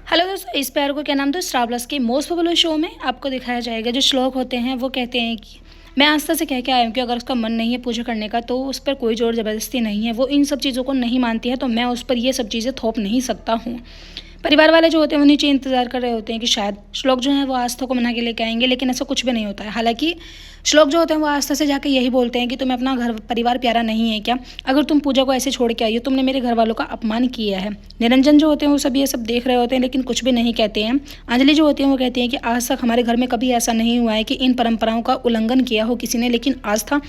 Hello दोस्तों, इस पैर को क्या नाम दो स्टार प्लस के मोस्ट पॉपुलर शो में आपको दिखाया जाएगा। जो श्लोक होते हैं वो कहते हैं कि मैं आस्था से कह के आया हूँ कि अगर उसका मन नहीं है पूजा करने का तो उस पर कोई जोर ज़बरदस्ती नहीं है। वो इन सब चीज़ों को नहीं मानती है तो मैं उस पर ये सब चीज़ें थोप नहीं सकता हूँ। परिवार वाले जो होते हैं वो नीचे इंतजार कर रहे होते हैं कि शायद श्लोक जो है वो आस्था को मना के लेके आएंगे, लेकिन ऐसा कुछ भी नहीं होता है। हालांकि श्लोक जो होते हैं वो आस्था से जाकर यही बोलते हैं कि तुम्हें अपना घर परिवार प्यारा नहीं है क्या? अगर तुम पूजा को ऐसे छोड़ के आई हो, तुमने मेरे घर वालों का अपमान किया है। निरंजन जो होते हैं वो सब ये सब देख रहे होते हैं लेकिन कुछ भी नहीं कहते हैं। अंजलि जो होती है वो कहती है कि आज तक हमारे घर में कभी ऐसा नहीं हुआ है कि इन परंपराओं का उल्लंघन किया हो किसी ने, लेकिन आस्था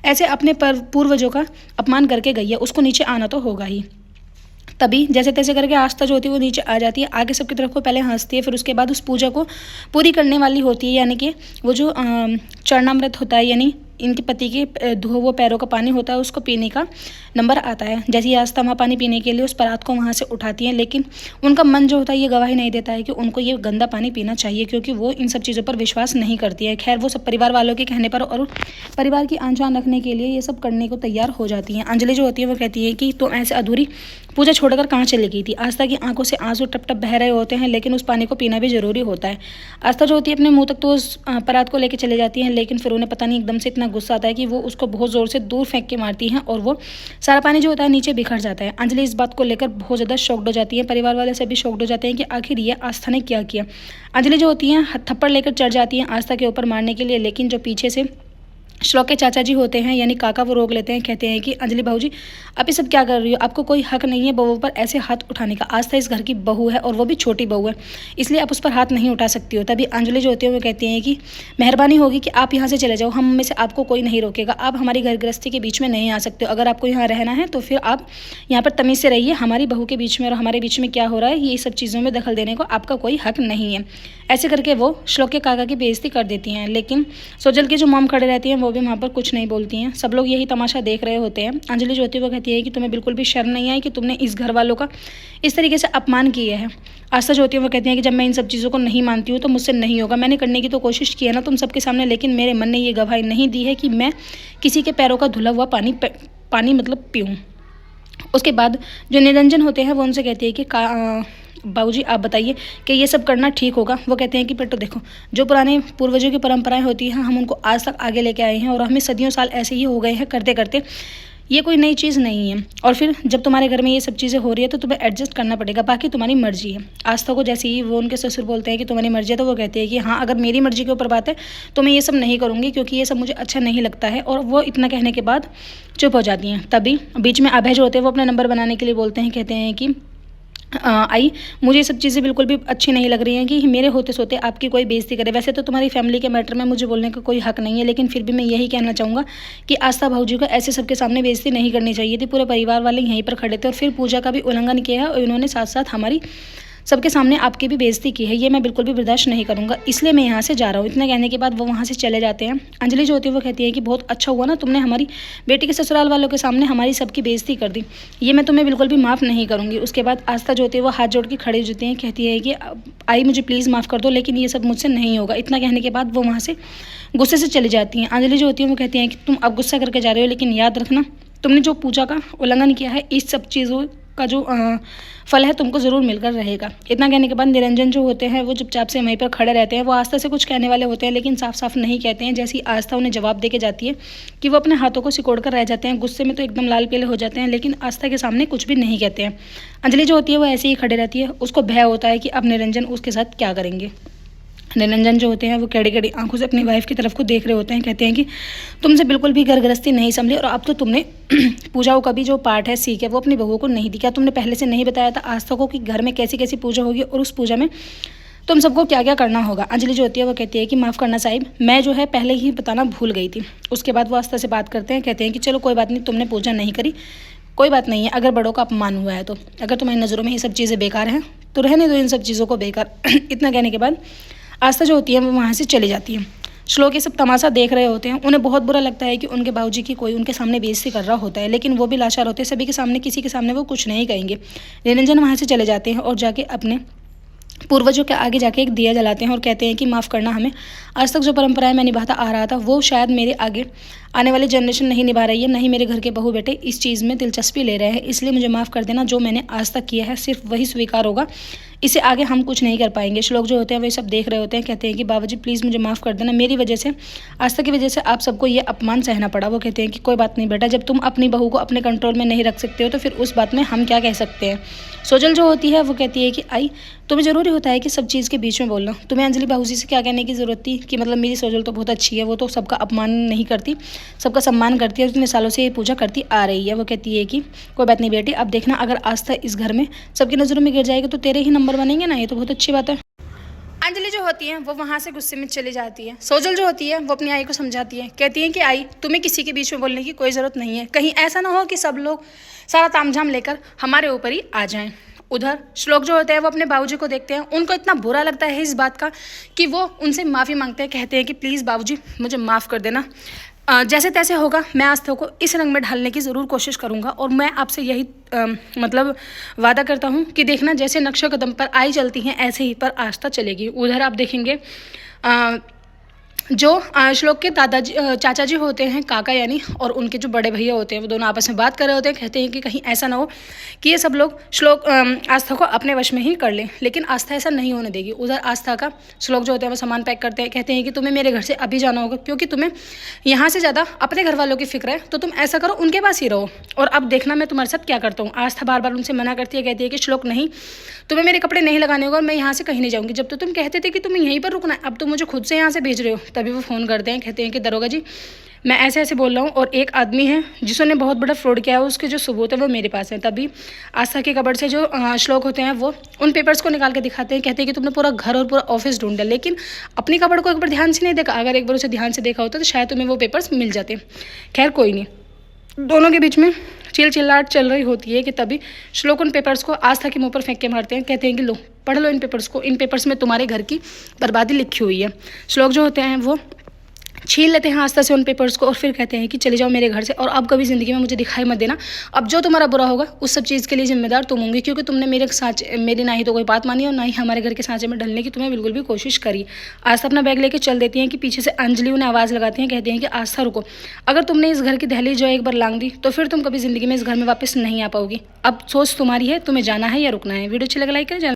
ऐसे अपने पूर्वजों का अपमान करके गई है, उसको नीचे आना तो होगा ही। तभी जैसे तैसे करके आस्था जो होती है वो नीचे आ जाती है, आगे सबकी तरफ को पहले हंसती है, फिर उसके बाद उस पूजा को पूरी करने वाली होती है। यानी कि वो जो चरणामृत होता है, यानी इनके पति के धोए वो पैरों का पानी होता है, उसको पीने का नंबर आता है। जैसे ही आस्था वहाँ पानी पीने के लिए उस परात को वहाँ से उठाती हैं, लेकिन उनका मन जो होता है ये गवाही नहीं देता है कि उनको ये गंदा पानी पीना चाहिए, क्योंकि वो इन सब चीज़ों पर विश्वास नहीं करती है। खैर वो सब परिवार वालों के कहने पर और परिवार की आन शान रखने के लिए ये सब करने को तैयार हो जाती हैं। अंजलि जो होती है वो कहती है कि तो ऐसे अधूरी पूजा छोड़कर कहाँ चली गई थी? आस्था की आंखों से आंसू टप टप बह रहे होते हैं, लेकिन उस पानी को पीना भी जरूरी होता है। आस्था जो होती है अपने मुंह तक तो उस परात को लेकर चले जाती हैं, लेकिन फिर उन्हें पता नहीं एकदम से इतना गुस्सा आता है कि वो उसको बहुत ज़ोर से दूर फेंक के मारती हैं और वो सारा पानी जो होता है नीचे बिखर जाता है। अंजलि इस बात को लेकर बहुत ज़्यादा शॉक्ड हो जाती है। परिवार वाले सभी शॉक्ड हो जाते हैं कि आखिर ये आस्था ने क्या किया। अंजलि जो होती है थप्पड़ लेकर चढ़ जाती है आस्था के ऊपर मारने के लिए, लेकिन जो पीछे से श्लोक के चाचा जी होते हैं यानी काका, वो रोक लेते हैं। कहते हैं कि अंजलि बहू जी आप ये सब क्या कर रही हो? आपको कोई हक नहीं है बहू पर ऐसे हाथ उठाने का। आस्था इस घर की बहू है और वो भी छोटी बहू है, इसलिए आप उस पर हाथ नहीं उठा सकती हो। तभी अंजलि जो होती है वो कहती हैं कि मेहरबानी होगी कि आप यहाँ से चले जाओ, हम में से आपको कोई नहीं रोकेगा। आप हमारी घर गृहस्थी के बीच में नहीं आ सकते हो। अगर आपको यहाँ रहना है तो फिर आप यहाँ पर तमीज़ से रहिए। हमारी बहू के बीच में और हमारे बीच में क्या हो रहा है ये सब चीज़ों में दखल देने को आपका कोई हक नहीं है। ऐसे करके वो श्लोक के काका की बेइज्जती कर देती हैं, लेकिन सोजल की जो मॉम खड़े रहती हैं वो भी वहाँ पर कुछ नहीं बोलती हैं। सब लोग यही तमाशा देख रहे होते हैं। अंजलि जो होती है वो कहती है कि तुम्हें बिल्कुल भी शर्म नहीं आई कि तुमने इस घर वालों का इस तरीके से अपमान किया है। आस्था जो होती है वो कहती है कि जब मैं इन सब चीज़ों को नहीं मानती हूँ तो मुझसे नहीं होगा। मैंने करने की तो कोशिश की है ना तुम सबके सामने, लेकिन मेरे मन ने ये गवाही नहीं दी है कि मैं किसी के पैरों का धुला हुआ पानी मतलब पीऊँ। उसके बाद जो निरंजन होते हैं वो उनसे कहते हैं कि बाबूजी आप बताइए कि ये सब करना ठीक होगा? वो कहते हैं कि बेटो देखो, जो पुराने पूर्वजों की परंपराएं होती हैं हम उनको आज तक आगे लेके आए हैं और हमें सदियों साल ऐसे ही हो गए हैं करते करते, ये कोई नई चीज़ नहीं है। और फिर जब तुम्हारे घर में ये सब चीज़ें हो रही है तो तुम्हें एडजस्ट करना पड़ेगा, बाकी तुम्हारी मर्जी है। आस्था को जैसे ही वो उनके ससुर बोलते हैं कि तुम्हारी मर्जी है तो वो कहती है कि हाँ अगर मेरी मर्जी के ऊपर बात है तो मैं ये सब नहीं करूँगी, क्योंकि ये सब मुझे अच्छा नहीं लगता है। और वो इतना कहने के बाद चुप हो जाती हैं। तभी बीच में अभय जो होते हैं वो अपना नंबर बनाने के लिए बोलते हैं। कहते हैं कि आई मुझे ये सब चीज़ें बिल्कुल भी अच्छी नहीं लग रही हैं कि मेरे होते सोते आपकी कोई बेइज्जती करे। वैसे तो तुम्हारी फैमिली के मैटर में मुझे बोलने का कोई हक नहीं है, लेकिन फिर भी मैं यही कहना चाहूँगा कि आस्था भाऊजी को ऐसे सबके सामने बेइज्जती नहीं करनी चाहिए थी। पूरे परिवार वाले यहीं पर खड़े थे और फिर पूजा का भी उल्लंघन किया है और इन्होंने साथ साथ हमारी सबके सामने आपकी भी बेइज्जती की है। ये मैं बिल्कुल भी बर्दाश्त नहीं करूँगा, इसलिए मैं यहाँ से जा रहा हूँ। इतना कहने के बाद वो वहाँ से चले जाते हैं। अंजलि जो होती है वो कहती है कि बहुत अच्छा हुआ ना तुमने हमारी बेटी के ससुराल वालों के सामने हमारी सबकी बेइज्जती कर दी, ये मैं तुम्हें बिल्कुल भी माफ़ नहीं करूँगी। उसके बाद आस्था जो होती है वो हाथ जोड़ के खड़ी हो जाती है। कहती है कि आई मुझे प्लीज़ माफ़ कर दो, लेकिन ये सब मुझसे नहीं होगा। इतना कहने के बाद वो वहाँ से गुस्से से चली जाती हैं। अंजलि जो होती है वो कहती है कि तुम अब गुस्सा करके जा रहे हो, लेकिन याद रखना तुमने जो पूजा का उल्लंघन किया है इस सब चीज़ों का जो फल है तुमको ज़रूर मिलकर रहेगा। इतना कहने के बाद निरंजन जो होते हैं वो चुपचाप से वहीं पर खड़े रहते हैं। वो आस्था से कुछ कहने वाले होते हैं लेकिन साफ साफ नहीं कहते हैं। जैसी आस्था उन्हें जवाब दे के जाती है कि वो अपने हाथों को सिकोड़ कर रह जाते हैं। गुस्से में तो एकदम लाल पीले हो जाते हैं, लेकिन आस्था के सामने कुछ भी नहीं कहते हैं। अंजलि जो होती है वो ऐसे ही खड़े रहती है। उसको भय होता है कि अब निरंजन उसके साथ क्या करेंगे। निरंजन जो होते हैं वो कड़ी कड़ी आंखों से अपनी वाइफ की तरफ को देख रहे होते हैं। कहते हैं कि तुमसे बिल्कुल भी घर गृहस्थी नहीं संभली और अब तो तुमने पूजाओं का भी जो पार्ट है सीख है वो अपनी बहू को नहीं दी। क्या तुमने पहले से नहीं बताया था आस्था को कि घर में कैसी कैसी पूजा होगी और उस पूजा में तुम सबको क्या क्या करना होगा? अंजलि जो होती है वो कहती है कि माफ़ करना साहिब, मैं जो है पहले ही बताना भूल गई थी। उसके बाद वो आस्था से बात करते हैं। कहते हैं कि चलो कोई बात नहीं, तुमने पूजा नहीं करी, कोई बात नहीं है। अगर बड़ों का अपमान हुआ है तो अगर तुम्हारी नज़रों में ये सब चीज़ें बेकार हैं तो रहने दो इन सब चीज़ों को बेकार। इतना कहने के बाद आस्था जो होती है वो वहाँ से चली जाती है। श्लोक ये सब तमाशा देख रहे होते हैं। उन्हें बहुत बुरा लगता है कि उनके बाबूजी की कोई उनके सामने बेइज्जती कर रहा होता है, लेकिन वो भी लाचार होते हैं। सभी के सामने किसी के सामने वो कुछ नहीं कहेंगे। निरंजन वहाँ से चले जाते हैं और जाके अपने पूर्वजों के आगे जाके एक दिया जलाते हैं और कहते हैं कि माफ़ करना, हमें आज तक जो परंपराएं मैं निभाता आ रहा था वो शायद मेरे आगे आने वाली जनरेशन नहीं निभा रही है, नहीं मेरे घर के बहू बेटे इस चीज़ में दिलचस्पी ले रहे हैं, इसलिए मुझे माफ़ कर देना। जो मैंने आज तक किया है सिर्फ वही स्वीकार होगा, इससे आगे हम कुछ नहीं कर पाएंगे। श्लोक जो होते हैं वे सब देख रहे होते हैं, कहते हैं कि बाबा जी प्लीज़ मुझे माफ़ कर देना, मेरी वजह से, आस्था की वजह से आप सबको ये अपमान सहना पड़ा। वो कहते हैं कि कोई बात नहीं बेटा, जब तुम अपनी बहू को अपने कंट्रोल में नहीं रख सकते हो तो फिर उस बात में हम क्या कह सकते हैं। सोजल जो होती है वो कहती है कि आई तुम्हें ज़रूरी होता है कि सब चीज़ के बीच में बोलना। तुम्हें अंजलि बाबूजी से क्या कहने की ज़रूरत थी कि मतलब मेरी सोजल तो बहुत अच्छी है, वो तो सबका अपमान नहीं करती, सबका सम्मान करती है और इतने सालों से ये पूजा करती आ रही है। वो कहती है कि कोई बात नहीं बेटी, अब देखना अगर आस्था इस घर में सबकी नज़रों में गिर जाएगी तो तेरे ही नंबर बनेंगे ना, ये तो बहुत अच्छी बात है। अंजलि जो होती है वो वहाँ से गुस्से में चली जाती है। सोजल जो होती है वो अपनी आई को समझाती है, कहती है कि आई तुम्हें किसी के बीच में बोलने की कोई ज़रूरत नहीं है, कहीं ऐसा ना हो कि सब लोग सारा तामझाम लेकर हमारे ऊपर ही आ जाएं। उधर श्लोक जो होते हैं वो अपने बाबूजी को देखते हैं, उनको इतना बुरा लगता है इस बात का कि वो उनसे माफ़ी मांगते हैं, कहते हैं कि प्लीज़ बाबूजी मुझे माफ़ कर देना, जैसे तैसे होगा मैं आस्था को इस रंग में ढालने की ज़रूर कोशिश करूँगा और मैं आपसे यही मतलब वादा करता हूँ कि देखना जैसे नक्शे कदम पर आई चलती हैं ऐसे ही पर आस्था चलेगी। उधर आप देखेंगे जो श्लोक के दादाजी चाचा जी होते हैं काका यानी, और उनके जो बड़े भैया होते हैं वो दोनों आपस में बात कर रहे होते हैं, कहते हैं कि कहीं ऐसा ना हो कि ये सब लोग श्लोक आस्था को अपने वश में ही कर लें, लेकिन आस्था ऐसा नहीं होने देगी। उधर आस्था का श्लोक जो होते हैं वो सामान पैक करते हैं, कहते हैं कि तुम्हें मेरे घर से अभी जाना होगा क्योंकि तुम्हें यहाँ से ज़्यादा अपने घर वालों की फिक्र है, तो तुम ऐसा करो उनके पास ही रहो और अब देखना मैं तुम्हारे साथ क्या करता हूँ। आस्था बार बार उनसे मना करती है, कहती है कि श्लोक नहीं, तुम्हें मेरे कपड़े नहीं लगाने होगा और मैं यहाँ से कहीं नहीं जाऊँगी, जब तो तुम कहते थे कि तुम्हें यहीं पर रुकना है अब तुम मुझे खुद से यहाँ से भेज रहे हो। तभी वो फ़ोन करते हैं, कहते हैं कि दरोगा जी मैं ऐसे ऐसे बोल रहा हूँ और एक आदमी है जिसने बहुत बड़ा फ्रॉड किया है, उसके जो सबूत है वो मेरे पास है। तभी आस्था के कबर्ड से जो श्लोक होते हैं वो उन पेपर्स को निकाल के दिखाते हैं, कहते हैं कि तुमने पूरा घर और पूरा ऑफिस ढूंढ लिया लेकिन अपनी कबर्ड को एक बार ध्यान से नहीं देखा, अगर एक बार उसे ध्यान से देखा होता तो शायद तुम्हें वो पेपर्स मिल जाते। खैर कोई नहीं, दोनों के बीच में चिल्लाहट चल रही होती है कि तभी श्लोक उन पेपर्स को आस्था के मुंह पर फेंक के मारते हैं, कहते हैं कि लो पढ़ लो इन पेपर्स को, इन पेपर्स में तुम्हारे घर की बर्बादी लिखी हुई है। श्लोक जो होते हैं वो छीन लेते हैं आस्था से उन पेपर्स को और फिर कहते हैं कि चले जाओ मेरे घर से और अब कभी ज़िंदगी में मुझे दिखाई मत देना, अब जो तुम्हारा बुरा होगा उस सब चीज़ के लिए जिम्मेदार तुम होंगी क्योंकि तुमने मेरी ना ही तो कोई बात मानी और ना ही हमारे घर के सांचे में ढलने की तुम्हें बिल्कुल भी कोशिश करी। आस्था अपना बैग लेके चल देती हैं कि पीछे से अंजलि उन्हें आवाज़ लगाती हैं, कहती हैं कि आस्था रुको, अगर तुमने इस घर की दहलीज जो एक बार लांग दी तो फिर तुम कभी ज़िंदगी में इस घर में वापस नहीं आ पाओगी, अब सोच तुम्हारी है तुम्हें जाना है या रुकना है। वीडियो अच्छी लगे लाइक करें।